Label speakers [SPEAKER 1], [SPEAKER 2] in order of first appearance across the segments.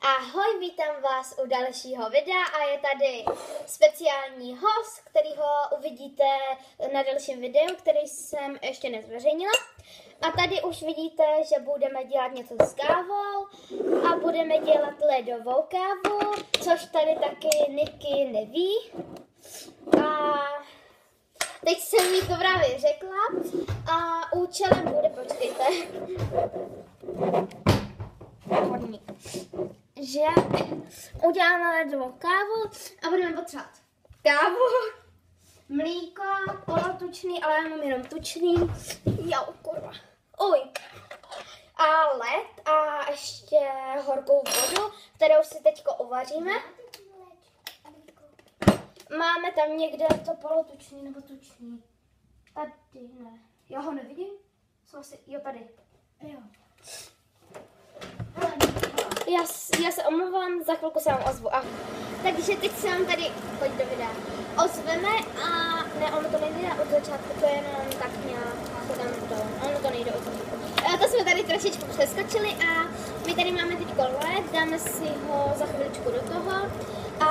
[SPEAKER 1] Ahoj, vítám vás u dalšího videa a je tady speciální host, kterýho uvidíte na dalším videu, který jsem ještě nezveřejnila. A tady už vidíte, že budeme dělat něco s kávou a budeme dělat ledovou kávu, což tady taky Niky neví. A teď jsem jí to právě řekla a účelem bude, počkejte, že uděláme ledovou kávu a budeme potřebovat kávu, mlíko, polotučný, ale já mám jenom tučný, jo, kurva, a led a ještě horkou vodu, kterou si teďko uvaříme. Máme tam někde to polotučný nebo tučný. Tady ne. Já ho nevidím? Jo, tady. Jo. Já se omlouvám, za chvilku se vám ozvu. Takže teď se vám tady, pojď do videa, ozveme a ne, ono to nejde od začátku, to je jenom tak nějak, ono to nejde od začátku. To jsme tady trošičku přeskočili a my tady máme teď led, dáme si ho za chviličku do toho a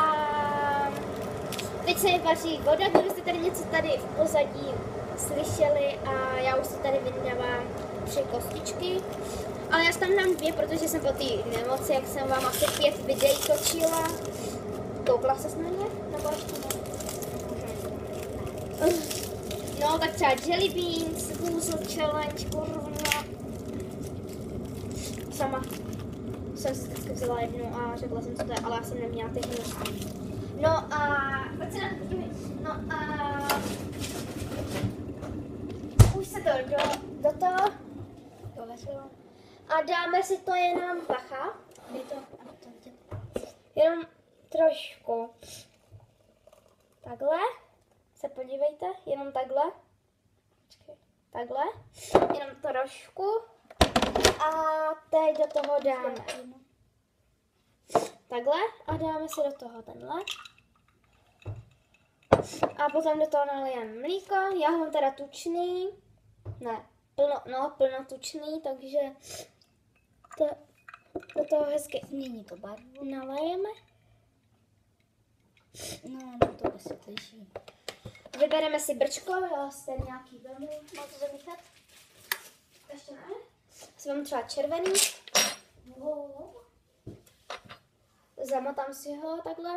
[SPEAKER 1] teď se vaří voda, kdybyste tady něco tady v pozadí slyšeli a já už si tady vyndávám 3 kostičky. Ale já tam dám 2, protože jsem po té nemoci, jak jsem vám asi 5 videí točila. Koukla se na ně? Nebo ještě ne? No, tak třeba Jelly Beans, Boozle Challenge, kurva. Sama jsem si vždycky vzala jednu a řekla jsem, co to je, ale já jsem neměla ty hnusný. No a... pojď se na to dívat. No a... už se to do toho dovařilo. A dáme si to jenom, bacha, jenom trošku. Takhle, se podívejte, jenom takhle. Takhle, jenom trošku. A teď do toho dáme takhle a dáme si do toho tenhle. A potom do toho nalijeme mlíko, já ho mám teda tučný, ne, plnotučný, takže do toho hezky změní to barvu, nalejeme. No, to vysvětlejší. Vybereme si brčko, já si tady nějaký vemu, máte zamíchat? Ještě ne? Si mám třeba červený. Zamotám si ho takhle,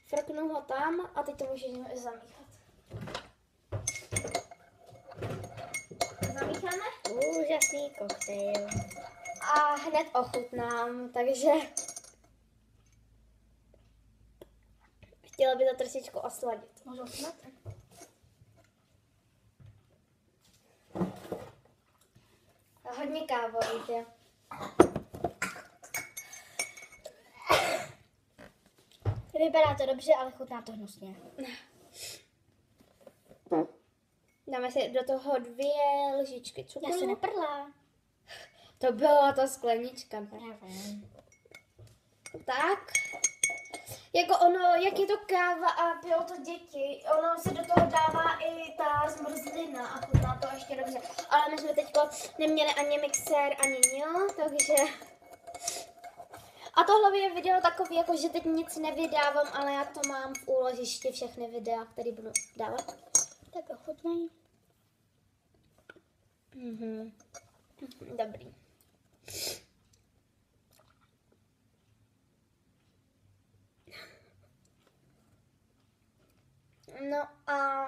[SPEAKER 1] frknu ho tam a teď to můžeme i zamíchat. Zamícháme? Úžasný koktejl. A hned ochutnám, takže chtěla by to trošičku osladit. Můžu ochutnat? Hodně kávový. Vypadá to dobře, ale chutná to hnusně. Dáme si do toho 2 lžičky cukru. Já se neprdla. To byla ta sklenička. Tak. Jako ono, jak je to káva a pijou to děti, ono se do toho dává i ta zmrzlina a chutná to ještě dobře. Ale my jsme teďko neměli ani mixér, ani nic, takže... A tohle je video takový, jako že teď nic nevydávám, ale já to mám v úložišti všechny videa, které budu dávat. Tak ochutnej. Dobrý. No a...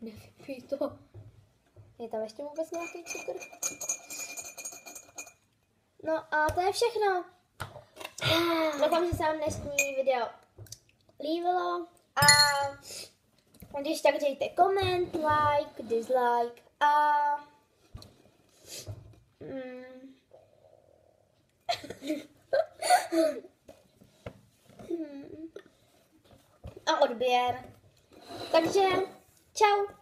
[SPEAKER 1] nevypij to. Je tam ještě vůbec nějaký cukr? No a to je všechno. Doufám, že se vám dnešní video líbilo. A když tak dejte koment, like, dislike a odběr. Takže čau.